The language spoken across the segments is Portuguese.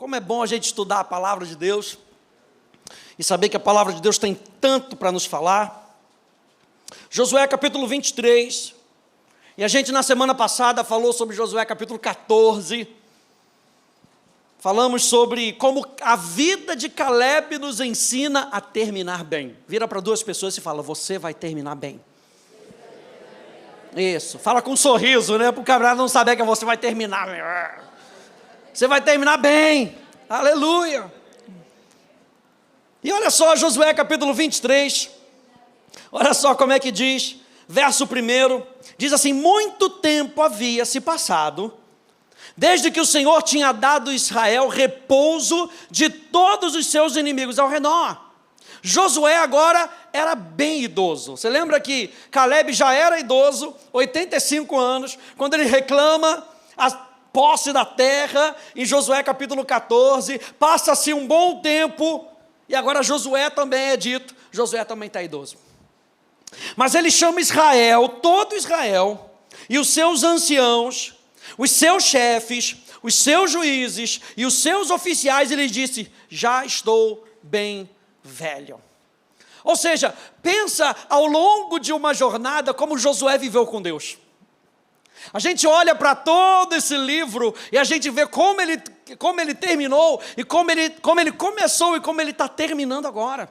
Como é bom a gente estudar a palavra de Deus e saber que a palavra de Deus tem tanto para nos falar. Josué capítulo 23, e a gente na semana passada falou sobre Josué capítulo 14, falamos sobre como a vida de Caleb nos ensina a terminar bem. Vira para duas pessoas e fala: você vai terminar bem. Isso, fala com um sorriso, né, para o camarada não saber que você vai terminar bem. Você vai terminar bem, aleluia. E olha só, Josué capítulo 23, olha só como é que diz, verso 1, diz assim: muito tempo havia se passado, desde que o Senhor tinha dado a Israel repouso de todos os seus inimigos ao redor. Josué agora era bem idoso. Você lembra que Caleb já era idoso, 85 anos, quando ele reclama a posse da terra, em Josué capítulo 14, passa-se um bom tempo, e agora Josué também é dito, Josué também está idoso. Mas ele chama Israel, todo Israel, e os seus anciãos, os seus chefes, os seus juízes e os seus oficiais, e lhes disse: já estou bem velho. Ou seja, pensa ao longo de uma jornada como Josué viveu com Deus. A gente olha para todo esse livro e a gente vê como ele terminou, e como ele começou e como ele está terminando agora.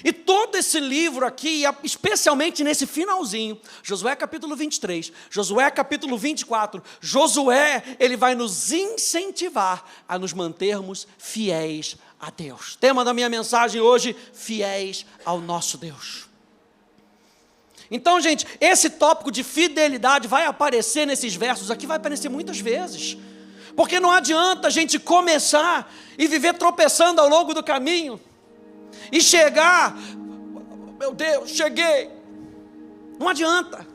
E todo esse livro aqui, especialmente nesse finalzinho, Josué capítulo 23, Josué capítulo 24, Josué, ele vai nos incentivar a nos mantermos fiéis a Deus. Tema da minha mensagem hoje: fiéis ao nosso Deus. Então, gente, esse tópico de fidelidade vai aparecer nesses versos aqui, vai aparecer muitas vezes, porque não adianta a gente começar e viver tropeçando ao longo do caminho, e chegar, meu Deus, cheguei, não adianta.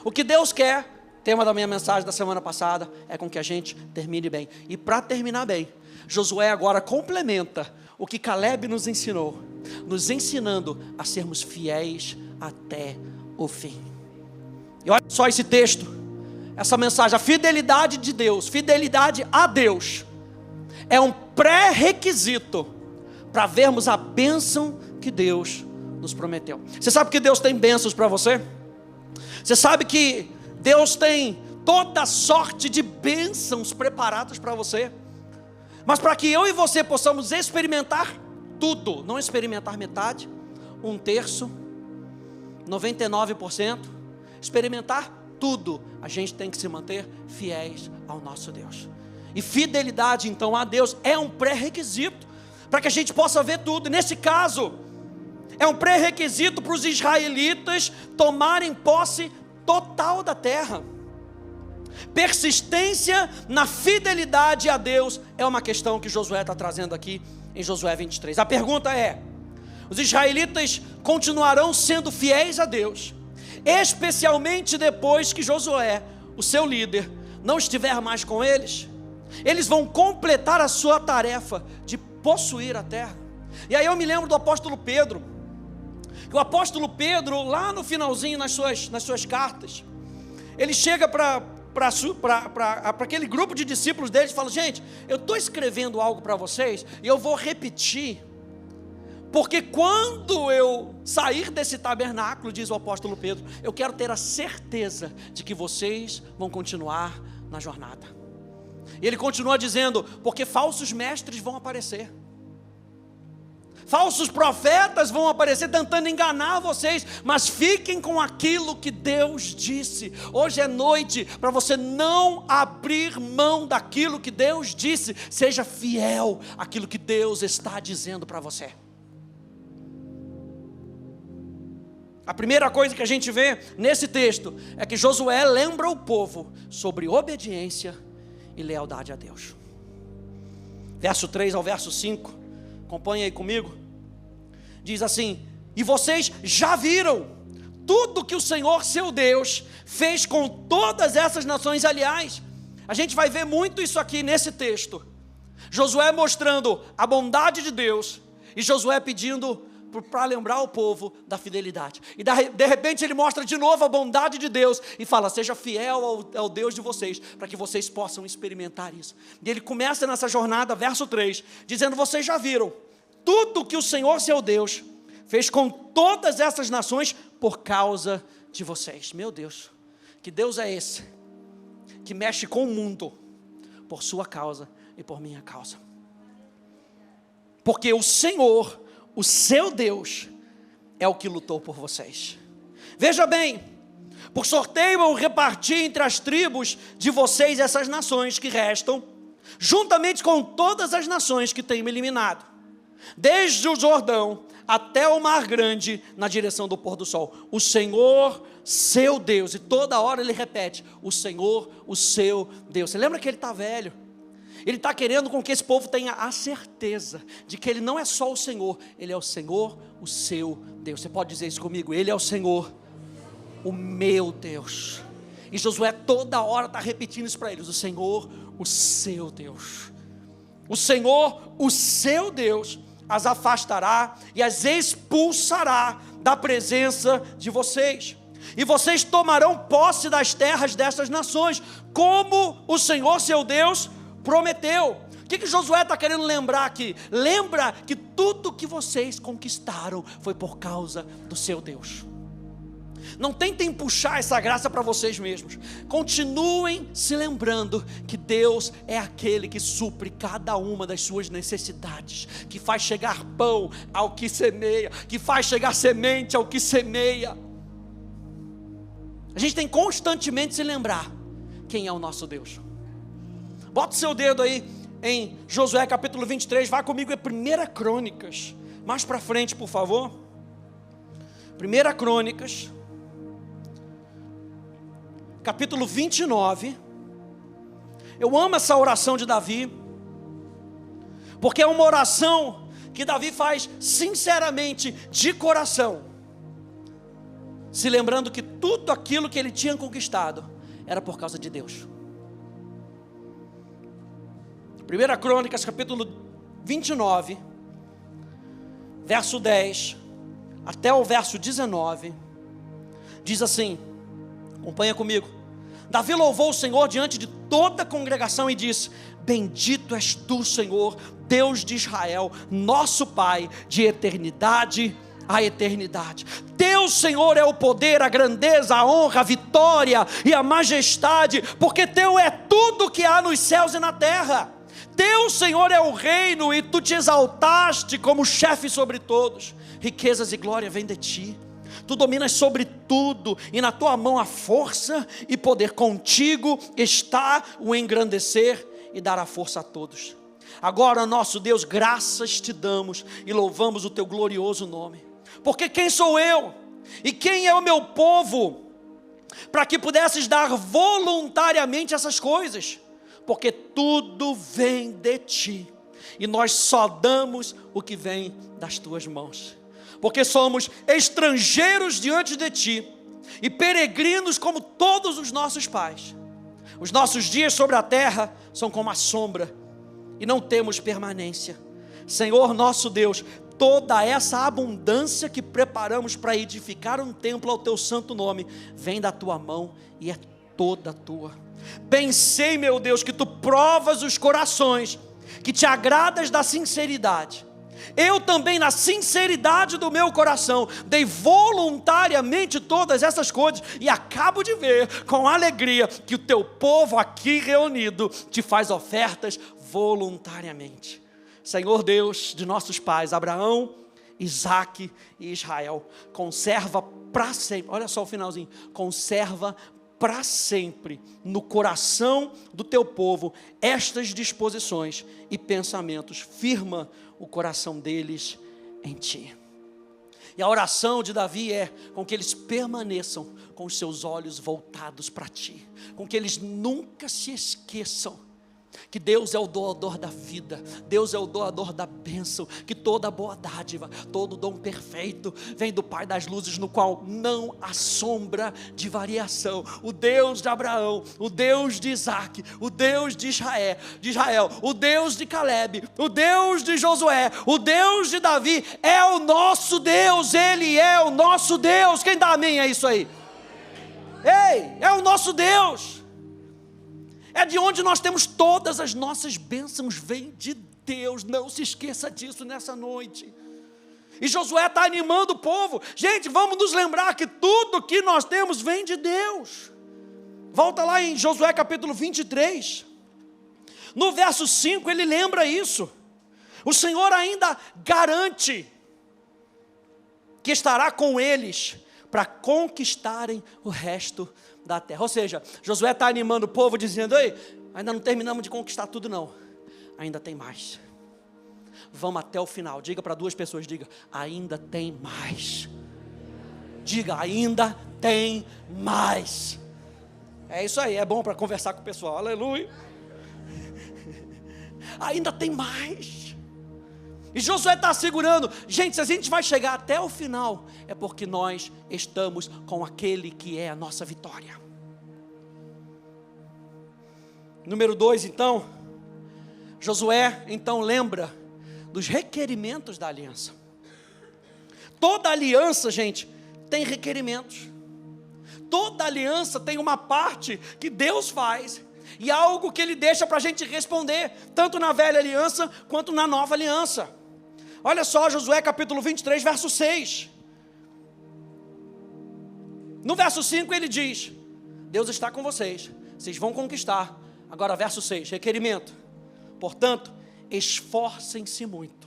O que Deus quer, tema da minha mensagem da semana passada, é com que a gente termine bem. E para terminar bem, Josué agora complementa o que Caleb nos ensinou, nos ensinando a sermos fiéis até o fim. E olha só esse texto, essa mensagem: a fidelidade de Deus, fidelidade a Deus, é um pré-requisito para vermos a bênção que Deus nos prometeu. Você sabe que Deus tem bênçãos para você? Você sabe que Deus tem toda sorte de bênçãos preparadas para você? Mas para que eu e você possamos experimentar tudo, não experimentar metade, 1/3, 99%, experimentar tudo, a gente tem que se manter fiéis ao nosso Deus. E fidelidade então a Deus é um pré-requisito para que a gente possa ver tudo. Nesse caso, é um pré-requisito para os israelitas tomarem posse total da terra. Persistência na fidelidade a Deus é uma questão que Josué está trazendo aqui em Josué 23. A pergunta é: os israelitas continuarão sendo fiéis a Deus, especialmente depois que Josué, o seu líder, não estiver mais com eles? Eles vão completar a sua tarefa de possuir a terra. E aí eu me lembro do apóstolo Pedro, que o apóstolo Pedro, lá no finalzinho, nas suas cartas, ele chega para aquele grupo de discípulos dele e fala: gente, eu estou escrevendo algo para vocês e eu vou repetir, porque quando eu sair desse tabernáculo, diz o apóstolo Pedro, eu quero ter a certeza de que vocês vão continuar na jornada. E ele continua dizendo: porque falsos mestres vão aparecer, falsos profetas vão aparecer tentando enganar vocês, mas fiquem com aquilo que Deus disse. Hoje é noite para você não abrir mão daquilo que Deus disse. Seja fiel àquilo que Deus está dizendo para você. A primeira coisa que a gente vê nesse texto é que Josué lembra o povo sobre obediência e lealdade a Deus. Verso 3 ao verso 5, acompanha aí comigo. Diz assim: e vocês já viram tudo que o Senhor seu Deus fez com todas essas nações. Aliás, a gente vai ver muito isso aqui nesse texto. Josué mostrando a bondade de Deus e Josué pedindo para lembrar o povo da fidelidade. E de repente ele mostra de novo a bondade de Deus e fala: seja fiel ao Deus de vocês, para que vocês possam experimentar isso. E ele começa nessa jornada, verso 3, dizendo: vocês já viram tudo que o Senhor seu Deus fez com todas essas nações por causa de vocês. Meu Deus, que Deus é esse que mexe com o mundo por sua causa e por minha causa? Porque o Senhor, o seu Deus, é o que lutou por vocês. Veja bem, por sorteio eu reparti entre as tribos de vocês essas nações que restam, juntamente com todas as nações que tenho eliminado, desde o Jordão até o Mar Grande, na direção do pôr do sol. O Senhor, seu Deus, e toda hora ele repete: o Senhor, o seu Deus. Você lembra que ele está velho? Ele está querendo com que esse povo tenha a certeza de que ele não é só o Senhor, ele é o Senhor, o seu Deus. Você pode dizer isso comigo? Ele é o Senhor, o meu Deus. E Josué toda hora está repetindo isso para eles: o Senhor, o seu Deus. O Senhor, o seu Deus, as afastará e as expulsará da presença de vocês. E vocês tomarão posse das terras dessas nações, como o Senhor seu Deus prometeu. O que Josué está querendo lembrar aqui? Lembra que tudo que vocês conquistaram foi por causa do seu Deus. Não tentem puxar essa graça para vocês mesmos. Continuem se lembrando que Deus é aquele que supre cada uma das suas necessidades, que faz chegar pão ao que semeia, que faz chegar semente ao que semeia. A gente tem constantemente se lembrar quem é o nosso Deus. Bota o seu dedo aí em Josué capítulo 23, vá comigo, é 1 Crônicas, mais para frente por favor. 1 Crônicas, capítulo 29, eu amo essa oração de Davi, porque é uma oração que Davi faz sinceramente, de coração, se lembrando que tudo aquilo que ele tinha conquistado, era por causa de Deus. 1 Crônicas, capítulo 29, verso 10, até o verso 19, diz assim, acompanha comigo: Davi louvou o Senhor diante de toda a congregação e disse: bendito és tu, Senhor, Deus de Israel, nosso Pai, de eternidade a eternidade. Teu, Senhor, é o poder, a grandeza, a honra, a vitória e a majestade, porque teu é tudo que há nos céus e na terra. Teu, Senhor, é o reino e tu te exaltaste como chefe sobre todos. Riquezas e glória vêm de ti. Tu dominas sobre tudo e na tua mão há força e poder. Contigo está o engrandecer e dar a força a todos. Agora, nosso Deus, graças te damos e louvamos o teu glorioso nome. Porque quem sou eu e quem é o meu povo para que pudesses dar voluntariamente essas coisas? Porque tudo vem de ti e nós só damos o que vem das tuas mãos. Porque somos estrangeiros diante de ti e peregrinos como todos os nossos pais. Os nossos dias sobre a terra são como a sombra e não temos permanência. Senhor nosso Deus, toda essa abundância que preparamos para edificar um templo ao teu santo nome, vem da tua mão e é toda tua. Bem sei, meu Deus, que tu provas os corações, que te agradas da sinceridade. Eu também, na sinceridade do meu coração, dei voluntariamente todas essas coisas, e acabo de ver com alegria que o teu povo aqui reunido te faz ofertas voluntariamente. Senhor Deus de nossos pais, Abraão, Isaque e Israel, conserva para sempre, olha só o finalzinho, conserva para sempre no coração do teu povo estas disposições e pensamentos, firma o coração deles em ti. E a oração de Davi é com que eles permaneçam com os seus olhos voltados para ti, com que eles nunca se esqueçam que Deus é o doador da vida, Deus é o doador da bênção, que toda boa dádiva, todo dom perfeito vem do Pai das luzes, no qual não há sombra de variação. O Deus de Abraão, o Deus de Isaac, o Deus de Israel, o Deus de Caleb, o Deus de Josué, o Deus de Davi, é o nosso Deus, Ele é o nosso Deus. Quem dá amém a isso aí? Ei, é o nosso Deus. É de onde nós temos todas as nossas bênçãos, vem de Deus. Não se esqueça disso nessa noite. E Josué está animando o povo. Gente, vamos nos lembrar que tudo que nós temos vem de Deus. Volta lá em Josué capítulo 23. No verso 5 ele lembra isso. O Senhor ainda garante que estará com eles para conquistarem o resto da terra. Ou seja, Josué está animando o povo, dizendo: ei, ainda não terminamos de conquistar tudo não, ainda tem mais, vamos até o final. Diga para duas pessoas, diga: ainda tem mais. Diga: ainda tem mais. É isso aí, é bom para conversar com o pessoal, aleluia. Ainda tem mais. E Josué está assegurando: gente, se a gente vai chegar até o final, é porque nós estamos com aquele que é a nossa vitória. Número 2, então, Josué então lembra dos requerimentos da aliança. Toda aliança, gente, tem requerimentos. Toda aliança tem uma parte que Deus faz e algo que Ele deixa para a gente responder, tanto na velha aliança quanto na nova aliança. Olha só, Josué capítulo 23, verso 6. No verso 5 ele diz: Deus está com vocês, vocês vão conquistar. Agora verso 6, requerimento: portanto, esforcem-se muito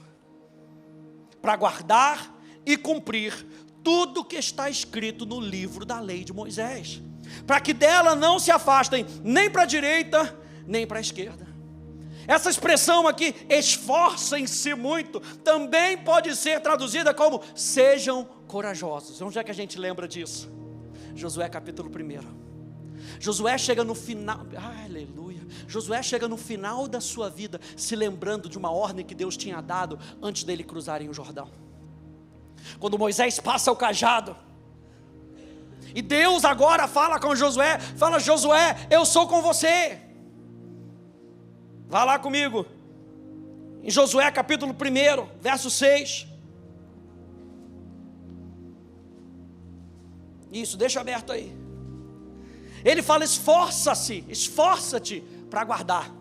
para guardar e cumprir tudo que está escrito no livro da lei de Moisés, para que dela não se afastem nem para a direita, nem para a esquerda. Essa expressão aqui, esforcem-se muito, também pode ser traduzida como sejam corajosos. Onde é que a gente lembra disso? Josué capítulo 1. Josué chega no final, aleluia, Josué chega no final da sua vida, se lembrando de uma ordem que Deus tinha dado antes dele cruzarem o Jordão. Quando Moisés passa o cajado, e Deus agora fala com Josué, fala: Josué, eu sou com você. Vá lá comigo, em Josué capítulo 1, verso 6. Isso, deixa aberto aí. Ele fala: esforça-se, esforça-te para guardar.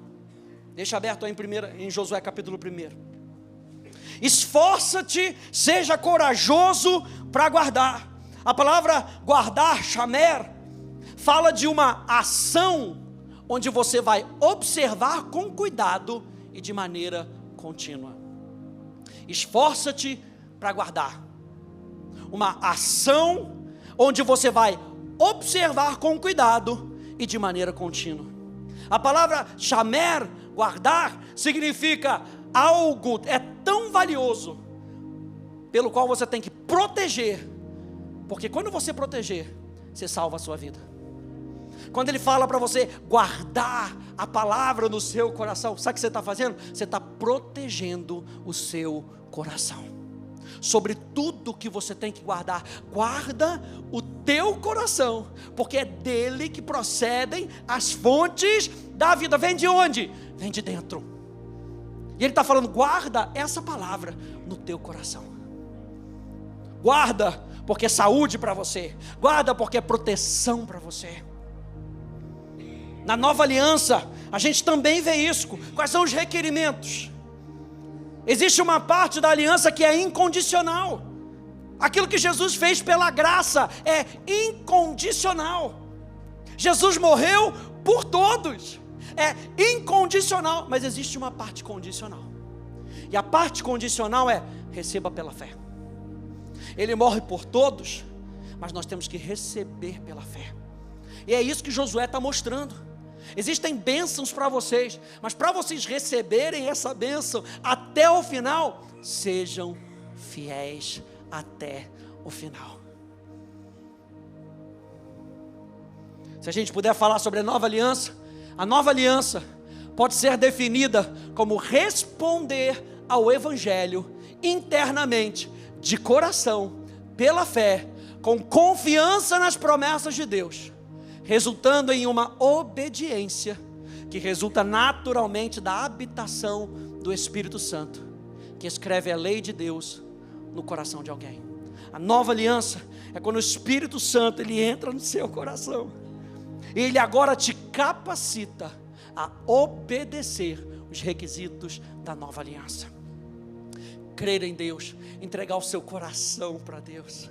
Deixa aberto aí em Josué capítulo 1. Esforça-te, seja corajoso para guardar. A palavra guardar, shamer, fala de uma ação onde você vai observar com cuidado e de maneira contínua. Esforça-te para guardar. Uma ação onde você vai observar com cuidado e de maneira contínua. A palavra shamer, guardar, significa algo é tão valioso pelo qual você tem que proteger, porque quando você proteger, você salva a sua vida. Quando ele fala para você guardar a palavra no seu coração, sabe o que você está fazendo? Você está protegendo o seu coração. Sobre tudo que você tem que guardar, guarda o teu coração, porque é dele que procedem as fontes da vida. Vem de onde? Vem de dentro. E ele está falando: guarda essa palavra no teu coração. Guarda porque é saúde para você. Guarda porque é proteção para você. Na nova aliança, a gente também vê isso. Quais são os requerimentos? Existe uma parte da aliança que é incondicional. Aquilo que Jesus fez pela graça é incondicional. Jesus morreu por todos. É incondicional, mas existe uma parte condicional. E a parte condicional é: receba pela fé. Ele morre por todos, mas nós temos que receber pela fé. E é isso que Josué está mostrando. Existem bênçãos para vocês, mas para vocês receberem essa bênção até o final, sejam fiéis até o final. Se a gente puder falar sobre a nova aliança pode ser definida como responder ao Evangelho internamente, de coração, pela fé, com confiança nas promessas de Deus, resultando em uma obediência que resulta naturalmente da habitação do Espírito Santo, que escreve a lei de Deus no coração de alguém. A nova aliança é quando o Espírito Santo ele entra no seu coração, e ele agora te capacita a obedecer os requisitos da nova aliança. Crer em Deus, entregar o seu coração para Deus,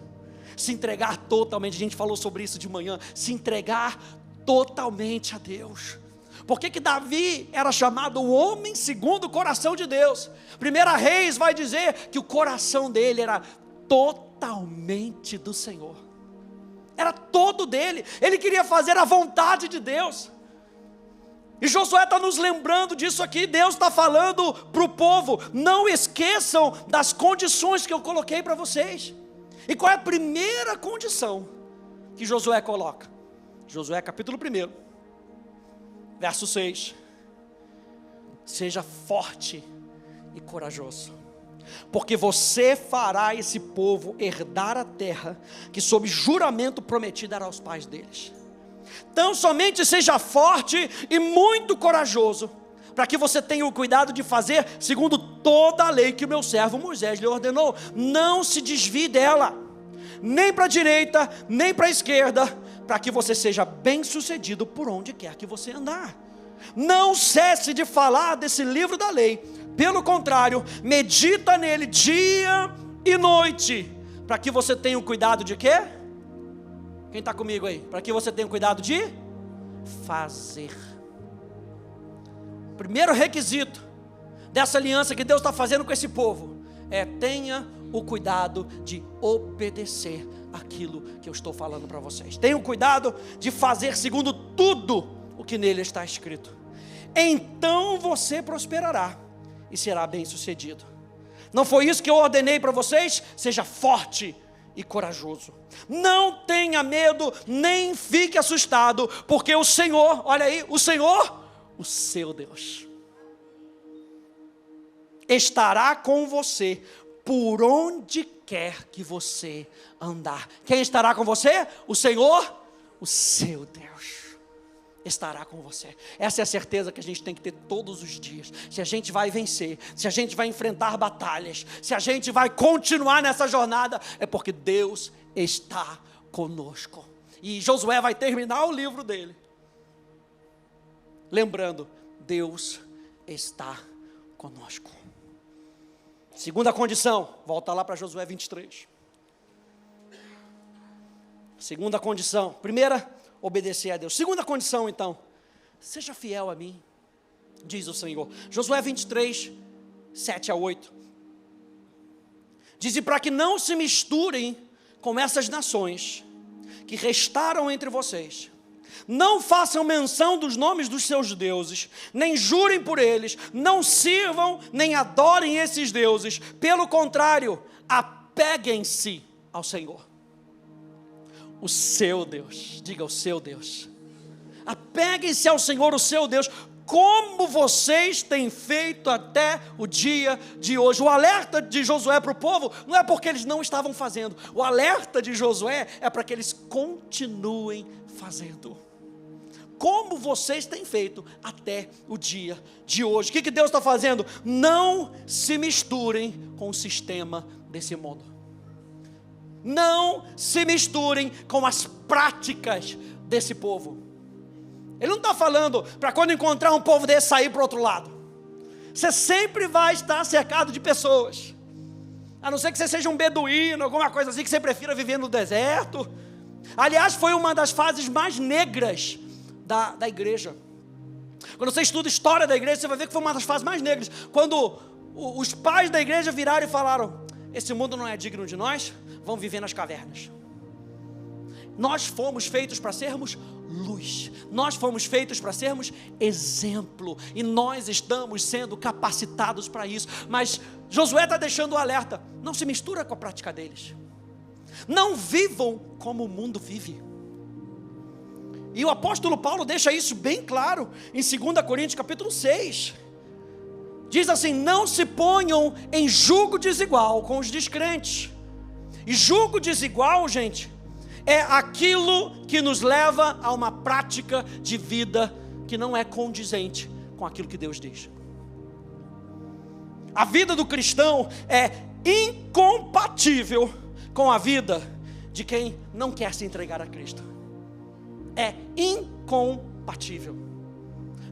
se entregar totalmente. A gente falou sobre isso de manhã, se entregar totalmente a Deus. Por que Davi era chamado o homem segundo o coração de Deus? 1 Reis vai dizer que o coração dele era totalmente do Senhor, era todo dele, ele queria fazer a vontade de Deus. E Josué está nos lembrando disso aqui. Deus está falando para o povo: não esqueçam das condições que eu coloquei para vocês. E qual é a primeira condição que Josué coloca? Josué capítulo 1, verso 6. Seja forte e corajoso, porque você fará esse povo herdar a terra que sob juramento prometi dar aos pais deles. Então somente seja forte e muito corajoso, para que você tenha o cuidado de fazer segundo toda a lei que o meu servo Moisés lhe ordenou. Não se desvie dela, nem para a direita, nem para a esquerda, para que você seja bem sucedido por onde quer que você andar. Não cesse de falar desse livro da lei, pelo contrário, medita nele dia e noite, para que você tenha o cuidado de quê? Quem está comigo aí? Para que você tenha o cuidado de fazer. O primeiro requisito dessa aliança que Deus está fazendo com esse povo é: tenha o cuidado de obedecer aquilo que eu estou falando para vocês. Tenha o cuidado de fazer segundo tudo o que nele está escrito. Então você prosperará e será bem sucedido. Não foi isso que eu ordenei para vocês? Seja forte e corajoso. Não tenha medo, nem fique assustado, porque o Senhor, olha aí, o Senhor, o seu Deus, estará com você por onde quer que você andar. Quem estará com você? O Senhor, o seu Deus estará com você. Essa é a certeza que a gente tem que ter todos os dias. Se a gente vai vencer, se a gente vai enfrentar batalhas, se a gente vai continuar nessa jornada, é porque Deus está conosco. E Josué vai terminar o livro dele lembrando: Deus está conosco. Segunda condição, volta lá para Josué 23. Segunda condição, primeira, obedecer a Deus. Segunda condição, então, seja fiel a mim, diz o Senhor. Josué 23, 7 a 8. Diz: e para que não se misturem com essas nações que restaram entre vocês, não façam menção dos nomes dos seus deuses, nem jurem por eles, não sirvam nem adorem esses deuses. Pelo contrário, apeguem-se ao Senhor, o seu Deus. Diga: o seu Deus. Apeguem-se ao Senhor, o seu Deus, como vocês têm feito até o dia de hoje. O alerta de Josué para o povo não é porque eles não estavam fazendo. O alerta de Josué é para que eles continuem fazendo, como vocês têm feito até o dia de hoje. O que Deus está fazendo? Não se misturem com o sistema desse mundo. Não se misturem com as práticas desse povo. Ele não está falando para quando encontrar um povo desse sair para o outro lado. Você sempre vai estar cercado de pessoas, a não ser que você seja um beduíno, alguma coisa assim, que você prefira viver no deserto. Aliás, foi uma das fases mais negras da igreja. Quando você estuda a história da igreja, você vai ver que foi uma das fases mais negras, quando os pais da igreja viraram e falaram: esse mundo não é digno de nós, vamos viver nas cavernas. Nós fomos feitos para sermos luz, nós fomos feitos para sermos exemplo, e nós estamos sendo capacitados para isso. Mas Josué está deixando o alerta: não se mistura com a prática deles, não vivam como o mundo vive. E o apóstolo Paulo deixa isso bem claro em 2 Coríntios capítulo 6. Diz assim: não se ponham em julgo desigual com os descrentes. E julgo desigual, gente, é aquilo que nos leva a uma prática de vida que não é condizente com aquilo que Deus diz. A vida do cristão é incompatível com a vida de quem não quer se entregar a Cristo. É incompatível.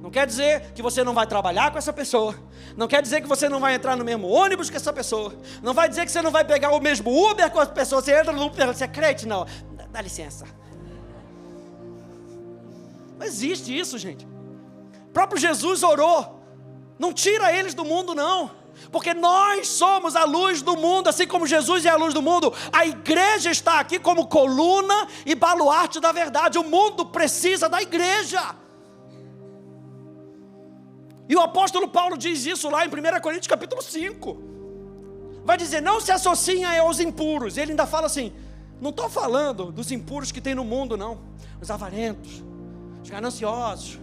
Não quer dizer que você não vai trabalhar com essa pessoa, não quer dizer que você não vai entrar no mesmo ônibus que essa pessoa, não vai dizer que você não vai pegar o mesmo Uber com as pessoas. Você entra no Uber, você é crente? Não, dá licença. Não existe isso, gente. O próprio Jesus orou: não tira eles do mundo não, porque nós somos a luz do mundo, assim como Jesus é a luz do mundo. A igreja está aqui como coluna e baluarte da verdade. O mundo precisa da igreja. E o apóstolo Paulo diz isso lá em 1 Coríntios capítulo 5. Vai dizer: não se associem aos impuros. Ele ainda fala assim: não estou falando dos impuros que tem no mundo não, os avarentos, os gananciosos,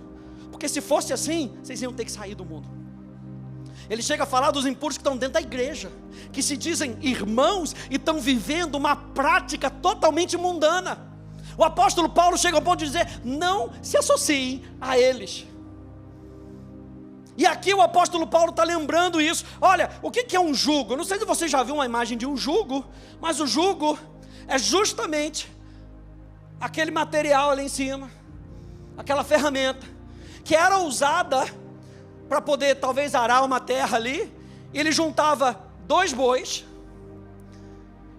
porque se fosse assim, vocês iam ter que sair do mundo. Ele chega a falar dos impuros que estão dentro da igreja, que se dizem irmãos e estão vivendo uma prática totalmente mundana. O apóstolo Paulo chega ao ponto de dizer: não se associem a eles. E aqui o apóstolo Paulo está lembrando isso. Olha, o que é um jugo? Eu não sei se você já viu uma imagem de um jugo, mas o jugo é justamente aquele material ali em cima, aquela ferramenta que era usada para poder talvez arar uma terra ali. Ele juntava 2 bois,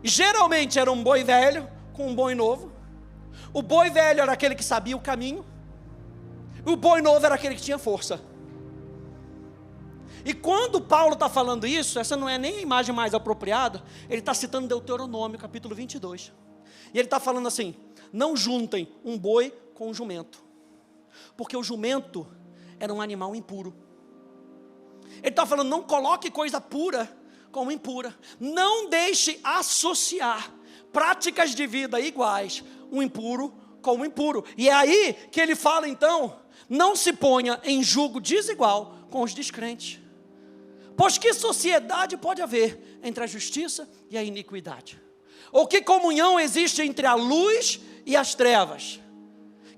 e geralmente era um boi velho com um boi novo. O boi velho era aquele que sabia o caminho, o boi novo era aquele que tinha força. E quando Paulo está falando isso, essa não é nem a imagem mais apropriada, ele está citando Deuteronômio capítulo 22, e ele está falando assim: não juntem um boi com um jumento, porque o jumento era um animal impuro. Ele está falando: não coloque coisa pura com impura, não deixe associar práticas de vida iguais, um impuro com o impuro. E é aí que ele fala então: não se ponha em julgo desigual com os descrentes. Pois que sociedade pode haver entre a justiça e a iniquidade? Ou que comunhão existe entre a luz e as trevas?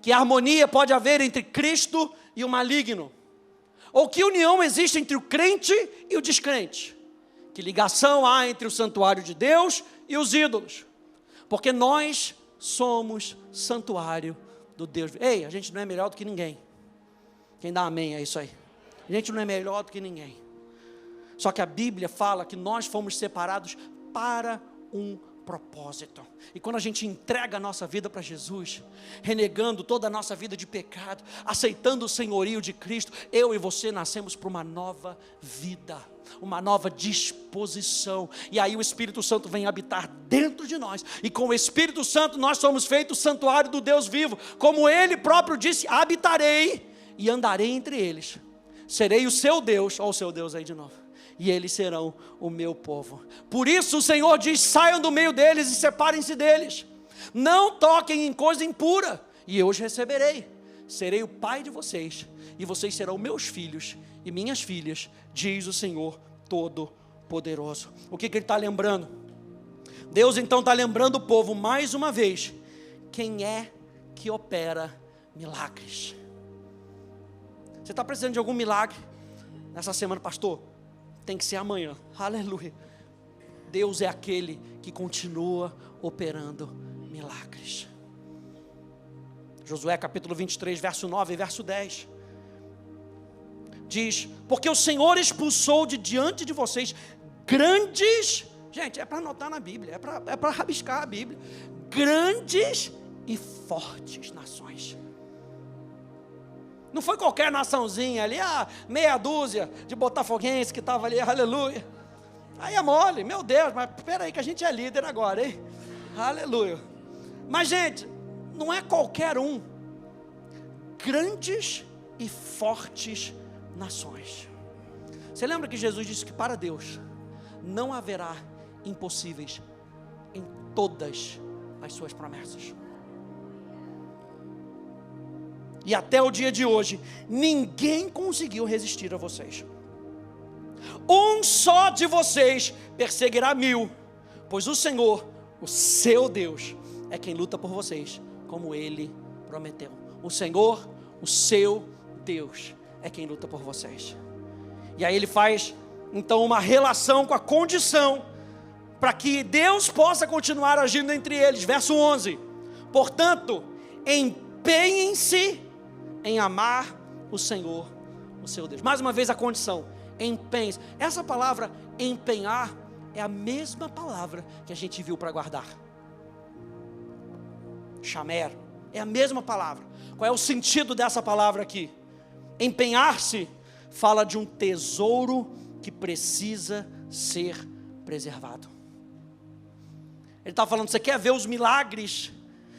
Que harmonia pode haver entre Cristo e o maligno? Ou que união existe entre o crente e o descrente? Que ligação há entre o santuário de Deus e os ídolos? Porque nós somos santuário do Deus. Ei, a gente não é melhor do que ninguém. Quem dá amém é isso aí. A gente não é melhor do que ninguém. Só que a Bíblia fala que nós fomos separados para um propósito. E quando a gente entrega a nossa vida para Jesus, renegando toda a nossa vida de pecado, aceitando o senhorio de Cristo, eu e você nascemos para uma nova vida, uma nova disposição. E aí o Espírito Santo vem habitar dentro de nós, e com o Espírito Santo nós somos feitos santuário do Deus vivo. Como Ele próprio disse: habitarei e andarei entre eles, serei o seu Deus. Olha o seu Deus aí de novo. E eles serão o meu povo. Por isso o Senhor diz: saiam do meio deles e separem-se deles. Não toquem em coisa impura, e eu os receberei. Serei o pai de vocês, e vocês serão meus filhos e minhas filhas, diz o Senhor Todo-Poderoso. O que ele está lembrando? Deus então está lembrando o povo mais uma vez: quem é que opera milagres? Você está precisando de algum milagre nessa semana, pastor? Tem que ser amanhã. Aleluia. Deus é aquele que continua operando milagres. Josué capítulo 23, verso 9 e verso 10. Diz: porque o Senhor expulsou de diante de vocês grandes... Gente, é para anotar na Bíblia, é para rabiscar a Bíblia. Grandes e fortes nações. Não foi qualquer naçãozinha ali, meia dúzia de botafoguense que estava ali, aleluia. Aí é mole, meu Deus, mas espera aí que a gente é líder agora, hein? Aleluia. Mas gente, não é qualquer um. Grandes e fortes nações. Você lembra que Jesus disse que para Deus não haverá impossíveis em todas as suas promessas? e até o dia de hoje, ninguém conseguiu resistir a vocês. Um só de vocês perseguirá 1000, pois o Senhor, o seu Deus, é quem luta por vocês, como Ele prometeu. O Senhor, o seu Deus, é quem luta por vocês. E aí ele faz, então, uma relação com a condição, para que Deus possa continuar agindo entre eles. Verso 11, portanto, empenhem-se em amar o Senhor, o seu Deus. Mais uma vez a condição, empenhe-se. Essa palavra empenhar é a mesma palavra que a gente viu para guardar. Chamer, é a mesma palavra. Qual é o sentido dessa palavra aqui? Empenhar-se fala de um tesouro que precisa ser preservado. Ele está falando, você quer ver os milagres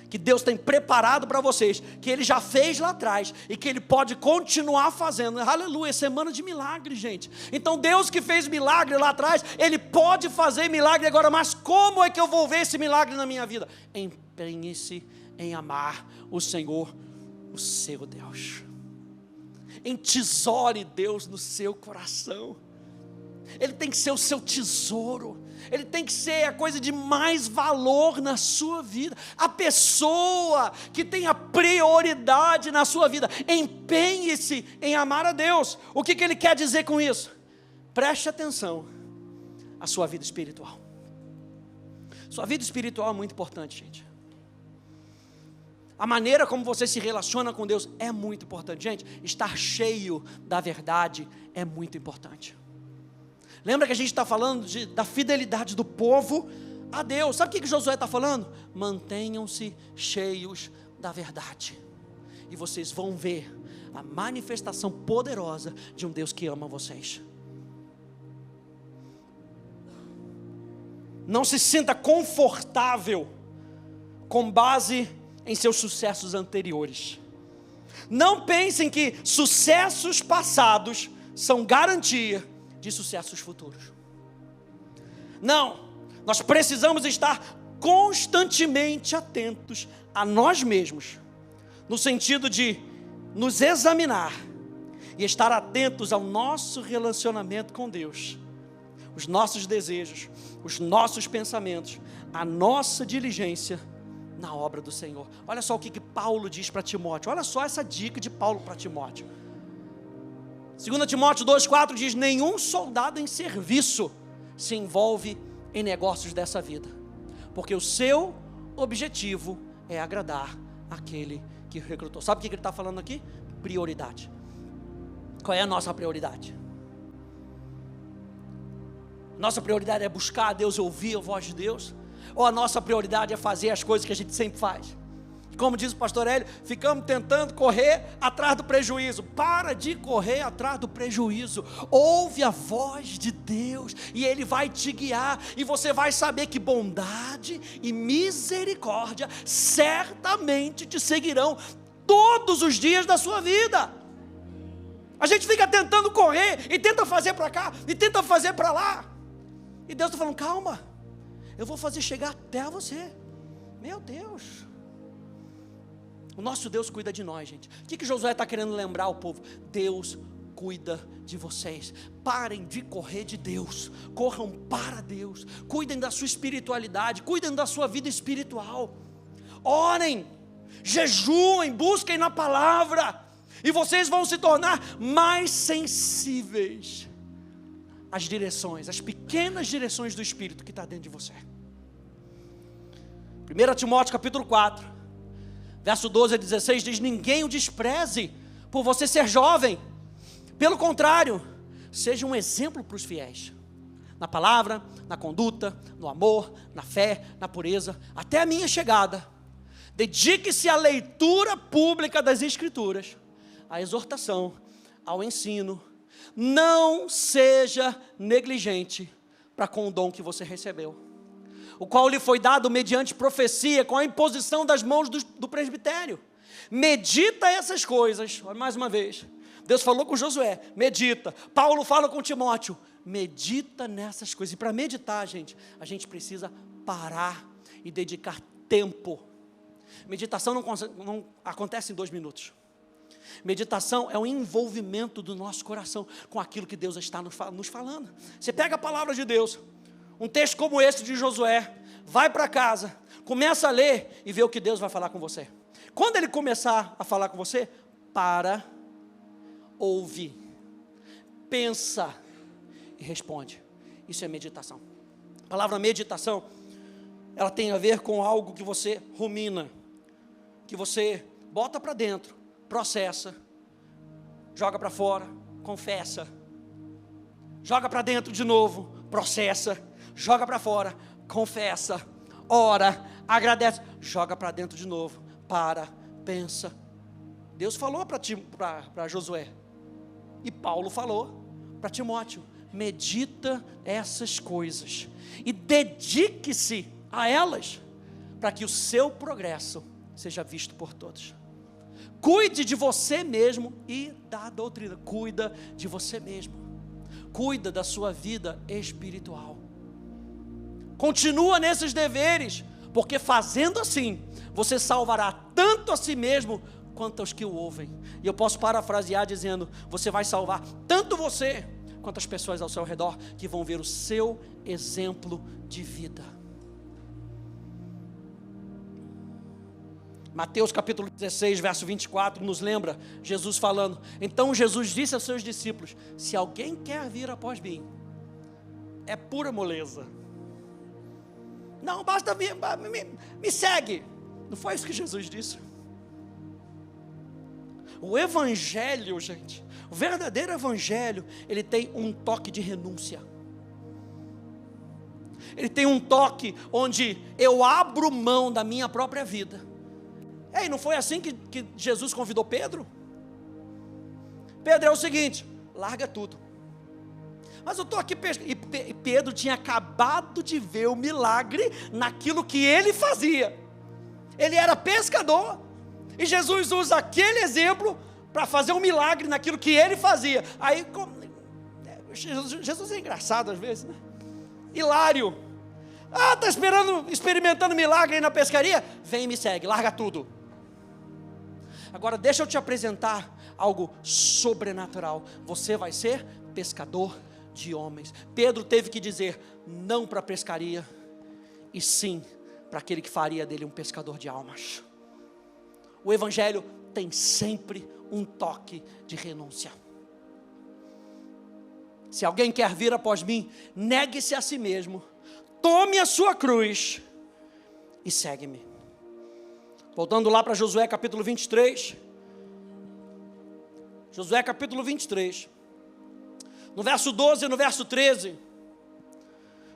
que Deus tem preparado para vocês, que Ele já fez lá atrás, e que Ele pode continuar fazendo. Aleluia, semana de milagre, gente. Então Deus que fez milagre lá atrás, Ele pode fazer milagre agora, mas como é que eu vou ver esse milagre na minha vida? Empenhe-se em amar o Senhor, o seu Deus. Entesoure Deus no seu coração. Ele tem que ser o seu tesouro. Ele tem que ser a coisa de mais valor na sua vida. A pessoa que tem a prioridade na sua vida. Empenhe-se em amar a Deus. O que ele quer dizer com isso? Preste atenção à sua vida espiritual. Sua vida espiritual é muito importante, gente. A maneira como você se relaciona com Deus é muito importante. Gente, estar cheio da verdade é muito importante. Lembra que a gente está falando da fidelidade do povo a Deus. Sabe o que Josué está falando? Mantenham-se cheios da verdade, e vocês vão ver a manifestação poderosa de um Deus que ama vocês. Não se sinta confortável com base em seus sucessos anteriores. Não pensem que sucessos passados são garantia de sucessos futuros. Não, nós precisamos estar constantemente atentos a nós mesmos, no sentido de nos examinar e estar atentos ao nosso relacionamento com Deus, os nossos desejos, os nossos pensamentos, a nossa diligência na obra do Senhor. Olha só o que Paulo diz para Timóteo. Olha só essa dica de Paulo para Timóteo. 2 Timóteo 2,4 diz: nenhum soldado em serviço se envolve em negócios dessa vida, porque o seu objetivo é agradar aquele que o recrutou. Sabe o que ele está falando aqui? Prioridade. Qual é a nossa prioridade? Nossa prioridade é buscar a Deus, ouvir a voz de Deus? Ou a nossa prioridade é fazer as coisas que a gente sempre faz? Como diz o pastor Hélio, ficamos tentando correr atrás do prejuízo. Para de correr atrás do prejuízo. Ouve a voz de Deus e Ele vai te guiar, e você vai saber que bondade e misericórdia certamente te seguirão todos os dias da sua vida. A gente fica tentando correr e tenta fazer para cá e tenta fazer para lá, e Deus está falando: calma, eu vou fazer chegar até você. Meu Deus, o nosso Deus cuida de nós, gente. O que Josué está querendo lembrar ao povo? Deus cuida de vocês. Parem de correr de Deus, corram para Deus. Cuidem da sua espiritualidade, cuidem da sua vida espiritual. Orem, jejuem, busquem na palavra, e vocês vão se tornar mais sensíveis às direções, às pequenas direções do Espírito que está dentro de você. 1 Timóteo capítulo 4, verso 12 a 16 diz: ninguém o despreze por você ser jovem. Pelo contrário, seja um exemplo para os fiéis, na palavra, na conduta, no amor, na fé, na pureza, até a minha chegada. Dedique-se à leitura pública das Escrituras, à exortação, ao ensino. Não seja negligente para com o dom que você recebeu, o qual lhe foi dado mediante profecia, com a imposição das mãos do presbitério. Medita essas coisas. Olha, mais uma vez, Deus falou com Josué, medita. Paulo fala com Timóteo, medita nessas coisas. E para meditar, gente, a gente precisa parar e dedicar tempo. Meditação não acontece em 2 minutos. Meditação é um envolvimento do nosso coração com aquilo que Deus está nos falando. Você pega a palavra de Deus, um texto como esse de Josué, vai para casa, começa a ler e vê o que Deus vai falar com você. Quando Ele começar a falar com você, para, ouve, pensa e responde. Isso é meditação. A palavra meditação, ela tem a ver com algo que você rumina, que você bota para dentro, processa, joga para fora, confessa, joga para dentro de novo, processa, joga para fora, confessa, ora, agradece, joga para dentro de novo, para, pensa. Deus falou para Josué, e Paulo falou para Timóteo: medita essas coisas e dedique-se a elas, para que o seu progresso seja visto por todos. Cuide de você mesmo e da doutrina. Cuida de você mesmo. Cuida da sua vida espiritual. Continua nesses deveres, porque fazendo assim, você salvará tanto a si mesmo, quanto aos que o ouvem. E eu posso parafrasear dizendo: você vai salvar tanto você, quanto as pessoas ao seu redor, que vão ver o seu exemplo de vida. Mateus capítulo 16, verso 24, nos lembra Jesus falando: então Jesus disse aos seus discípulos: se alguém quer vir após mim, é pura moleza. Não, basta vir, me segue. Não foi isso que Jesus disse? O evangelho, gente, o verdadeiro evangelho, ele tem um toque de renúncia. Ele tem um toque onde eu abro mão da minha própria vida. Ei, não foi assim que Jesus convidou Pedro? Pedro, é o seguinte: larga tudo. Mas eu estou aqui pescando. E Pedro tinha acabado de ver o milagre naquilo que ele fazia. Ele era pescador. E Jesus usa aquele exemplo para fazer um milagre naquilo que ele fazia. Aí, Jesus é engraçado às vezes, né? Hilário. Está experimentando milagre aí na pescaria? Vem e me segue, larga tudo. Agora deixa eu te apresentar algo sobrenatural. Você vai ser pescador de homens. Pedro teve que dizer não para a pescaria, e sim para aquele que faria dele um pescador de almas. O evangelho tem sempre um toque de renúncia. Se alguém quer vir após mim, negue-se a si mesmo, tome a sua cruz e segue-me. Voltando lá para Josué capítulo 23. Josué capítulo 23. No verso 12 e no verso 13.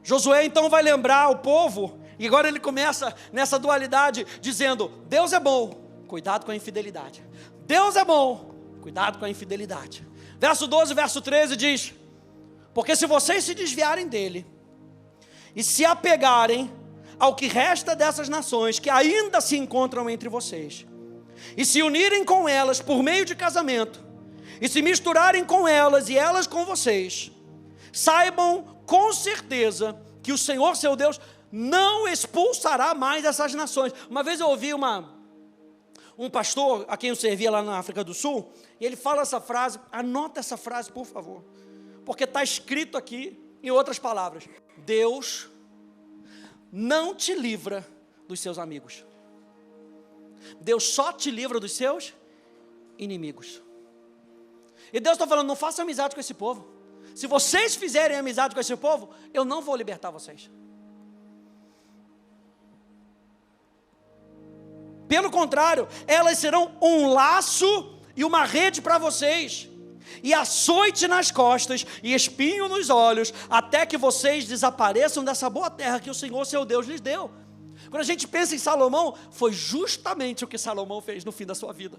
Josué então vai lembrar o povo, e agora ele começa nessa dualidade, dizendo: Deus é bom, cuidado com a infidelidade. Deus é bom, cuidado com a infidelidade. Verso 12 e verso 13 diz: porque se vocês se desviarem dele, e se apegarem ao que resta dessas nações que ainda se encontram entre vocês, e se unirem com elas por meio de casamento, e se misturarem com elas e elas com vocês, saibam com certeza que o Senhor seu Deus não expulsará mais essas nações. Uma vez eu ouvi um pastor a quem eu servia lá na África do Sul, e ele fala essa frase, anota essa frase por favor, porque está escrito aqui em outras palavras: Deus não te livra dos seus amigos, Deus só te livra dos seus inimigos. E Deus está falando: não faça amizade com esse povo. Se vocês fizerem amizade com esse povo, eu não vou libertar vocês. Pelo contrário, elas serão um laço e uma rede para vocês, e açoite nas costas e espinho nos olhos, até que vocês desapareçam dessa boa terra que o Senhor seu Deus lhes deu. Quando a gente pensa em Salomão, foi justamente o que Salomão fez no fim da sua vida.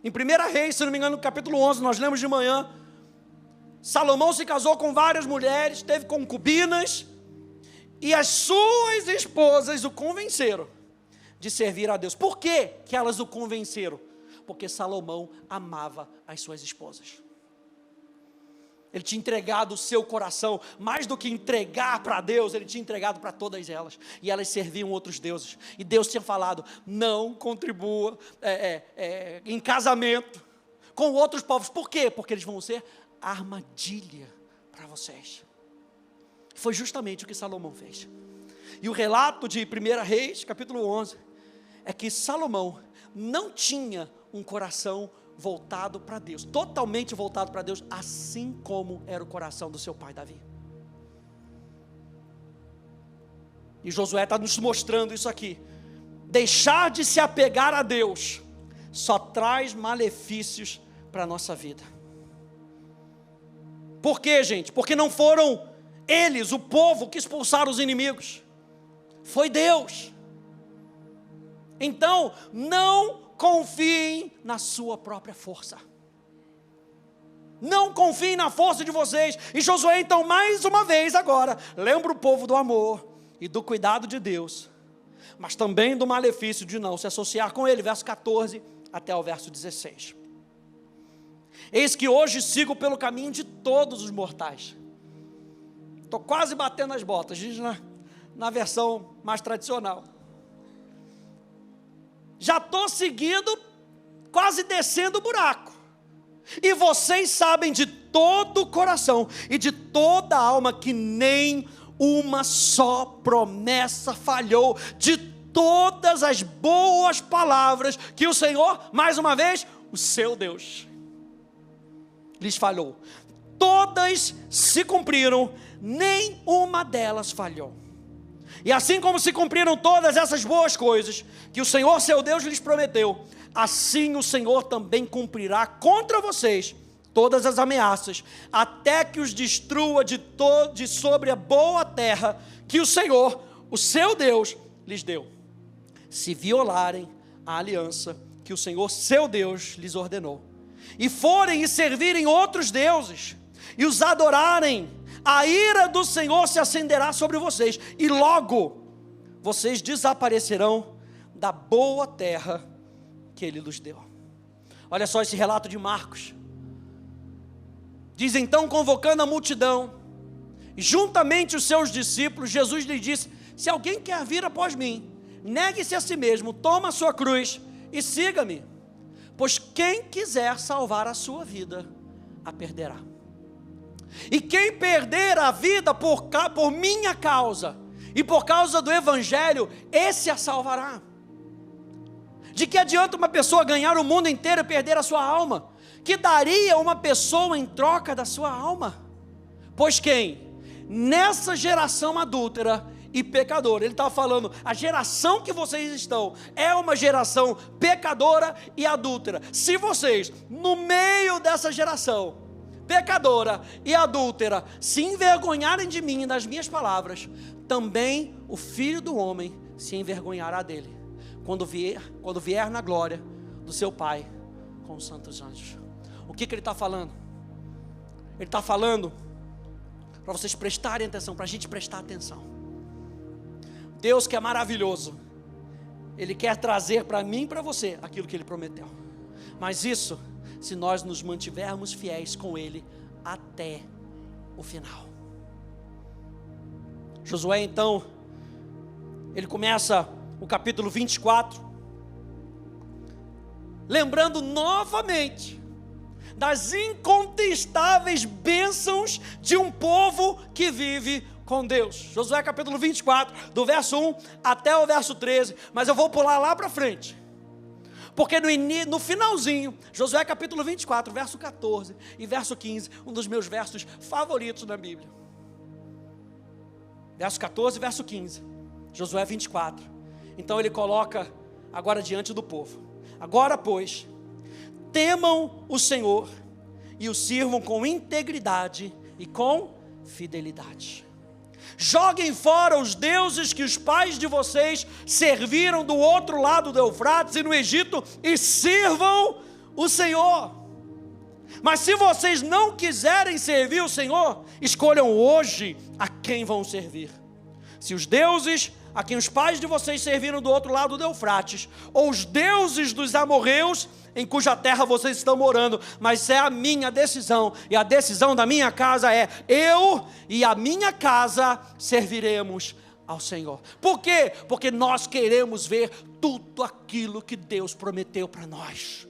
Em 1 Reis, se não me engano, no capítulo 11, nós lemos de manhã, Salomão se casou com várias mulheres, teve concubinas, e as suas esposas o convenceram de servir a Deus. Por que que elas o convenceram? Porque Salomão amava as suas esposas. Ele tinha entregado o seu coração, mais do que entregar para Deus, ele tinha entregado para todas elas, e elas serviam outros deuses, e Deus tinha falado, não contribua em casamento com outros povos. Por quê? Porque eles vão ser armadilha para vocês. Foi justamente o que Salomão fez. E o relato de 1 Reis, capítulo 11, é que Salomão não tinha um coração voltado para Deus, totalmente voltado para Deus, assim como era o coração do seu pai Davi. E Josué está nos mostrando isso aqui. Deixar de se apegar a Deus só traz malefícios para a nossa vida. Por quê, gente? Porque não foram eles, o povo, que expulsaram os inimigos, foi Deus. Então, não confiem na sua própria força. Não confiem na força de vocês. E Josué, então, mais uma vez agora, lembra o povo do amor e do cuidado de Deus, mas também do malefício de não se associar com ele. Verso 14 até o verso 16. Eis que hoje sigo pelo caminho de todos os mortais. Estou quase batendo as botas, diz na versão mais tradicional. Já estou seguindo, quase descendo o buraco. E vocês sabem de todo o coração e de toda a alma que nem uma só promessa falhou, de todas as boas palavras que o Senhor, mais uma vez, o seu Deus, lhes falhou. Todas se cumpriram, nem uma delas falhou. E assim como se cumpriram todas essas boas coisas que o Senhor seu Deus lhes prometeu, assim o Senhor também cumprirá contra vocês todas as ameaças, até que os destrua de sobre a boa terra que o Senhor, o seu Deus, lhes deu, se violarem a aliança que o Senhor seu Deus lhes ordenou, e forem e servirem outros deuses, e os adorarem. A ira do Senhor se acenderá sobre vocês, e logo vocês desaparecerão da boa terra que Ele lhes deu. Olha só esse relato de Marcos. Diz então, convocando a multidão, e juntamente os seus discípulos, Jesus lhes disse: se alguém quer vir após mim, negue-se a si mesmo, toma a sua cruz e siga-me. Pois quem quiser salvar a sua vida, a perderá. E quem perder a vida por minha causa e por causa do Evangelho, esse a salvará. De que adianta uma pessoa ganhar o mundo inteiro e perder a sua alma? Que daria uma pessoa em troca da sua alma? Pois quem? Nessa geração adúltera e pecadora, ele estava falando, a geração que vocês estão é uma geração pecadora e adúltera. Se vocês, no meio dessa geração pecadora e adúltera, se envergonharem de mim e das minhas palavras, também o Filho do Homem se envergonhará dele, quando vier na glória do seu Pai com os santos anjos. O que ele está falando? Ele está falando para vocês prestarem atenção, para a gente prestar atenção. Deus, que é maravilhoso, Ele quer trazer para mim e para você aquilo que Ele prometeu, mas isso se nós nos mantivermos fiéis com Ele até o final. Josué então, ele começa o capítulo 24, lembrando novamente das incontestáveis bênçãos de um povo que vive com Deus. Josué capítulo 24, do verso 1 até o verso 13, mas eu vou pular lá para frente, porque no finalzinho, Josué capítulo 24, verso 14 e verso 15, um dos meus versos favoritos na Bíblia. Verso 14 e verso 15, Josué 24. Então ele coloca agora diante do povo: agora, pois, temam o Senhor e o sirvam com integridade e com fidelidade. Joguem fora os deuses que os pais de vocês serviram do outro lado do Eufrates e no Egito, e sirvam o Senhor. Mas se vocês não quiserem servir o Senhor, escolham hoje a quem vão servir: se os deuses a quem os pais de vocês serviram do outro lado do Eufrates, ou os deuses dos amorreus, em cuja terra vocês estão morando, mas é a minha decisão, e a decisão da minha casa é: eu e a minha casa serviremos ao Senhor. Por quê? Porque nós queremos ver tudo aquilo que Deus prometeu para nós.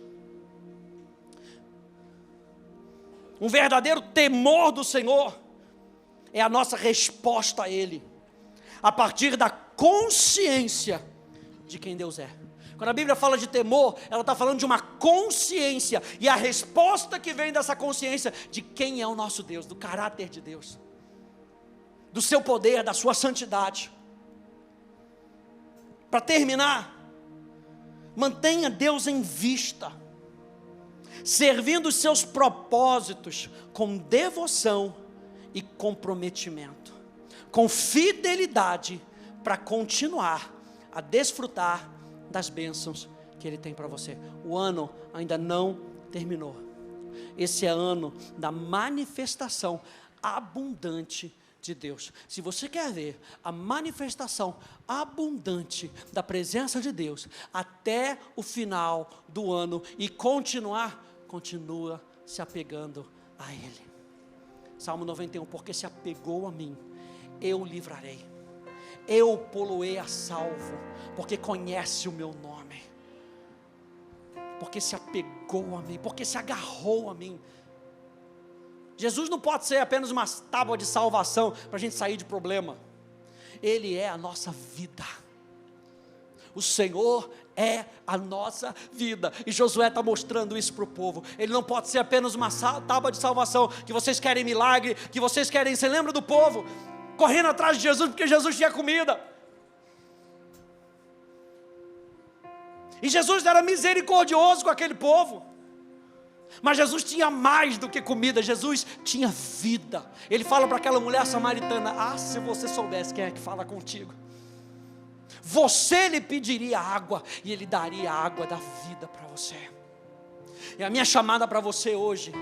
Um verdadeiro temor do Senhor é a nossa resposta a Ele, a partir da consciência de quem Deus é. Quando a Bíblia fala de temor, ela está falando de uma consciência, e a resposta que vem dessa consciência de quem é o nosso Deus, do caráter de Deus, do seu poder, da sua santidade. Para terminar, mantenha Deus em vista, servindo os seus propósitos com devoção e comprometimento, com fidelidade, para continuar a desfrutar das bênçãos que Ele tem para você. O ano ainda não terminou. Esse é ano da manifestação abundante de Deus. Se você quer ver a manifestação abundante da presença de Deus até o final do ano e continua se apegando a Ele. Salmo 91, porque se apegou a mim, eu o livrarei, eu o poloei a salvo, porque conhece o meu nome, porque se apegou a mim, porque se agarrou a mim. Jesus não pode ser apenas uma tábua de salvação para a gente sair de problema. Ele é a nossa vida. O Senhor é a nossa vida. E Josué está mostrando isso para o povo. Ele não pode ser apenas uma tábua de salvação, que vocês querem milagre, que vocês querem. Você lembra do povo correndo atrás de Jesus, porque Jesus tinha comida. E Jesus era misericordioso com aquele povo. Mas Jesus tinha mais do que comida, Jesus tinha vida. Ele fala para aquela mulher samaritana: ah, se você soubesse quem é que fala contigo, você lhe pediria água, e Ele daria a água da vida para você. E a minha chamada para você hoje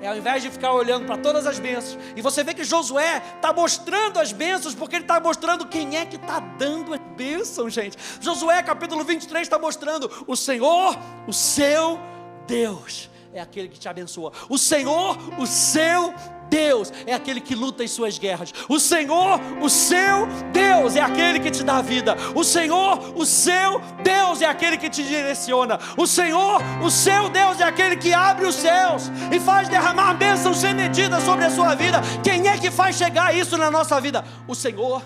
é, ao invés de ficar olhando para todas as bênçãos, e você vê que Josué está mostrando as bênçãos, porque ele está mostrando quem é que está dando as bênçãos, gente. Josué capítulo 23 está mostrando: o Senhor, o seu Deus, é aquele que te abençoa. O Senhor, o seu Deus, é aquele que luta em suas guerras. O Senhor, o seu Deus, é aquele que te dá vida. O Senhor, o seu Deus, é aquele que te direciona. O Senhor, o seu Deus, é aquele que abre os céus e faz derramar bênçãos sem medida sobre a sua vida. Quem é que faz chegar isso na nossa vida? O Senhor,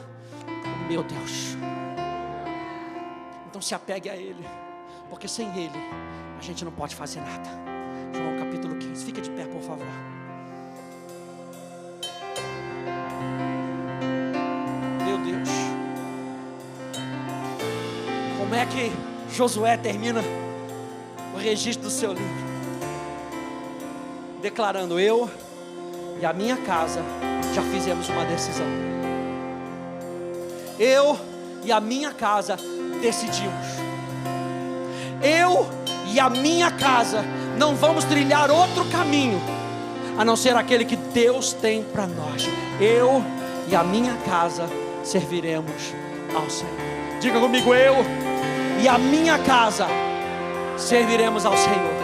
meu Deus. Então se apegue a Ele, porque sem Ele a gente não pode fazer nada. João capítulo 15, fica de pé, por favor. Meu Deus, como é que Josué termina o registro do seu livro? Declarando: eu e a minha casa já fizemos uma decisão. Eu e a minha casa decidimos. Eu e a minha casa não vamos trilhar outro caminho a não ser aquele que Deus tem para nós. Eu e a minha casa serviremos ao Senhor. Diga comigo: eu e a minha casa serviremos ao Senhor.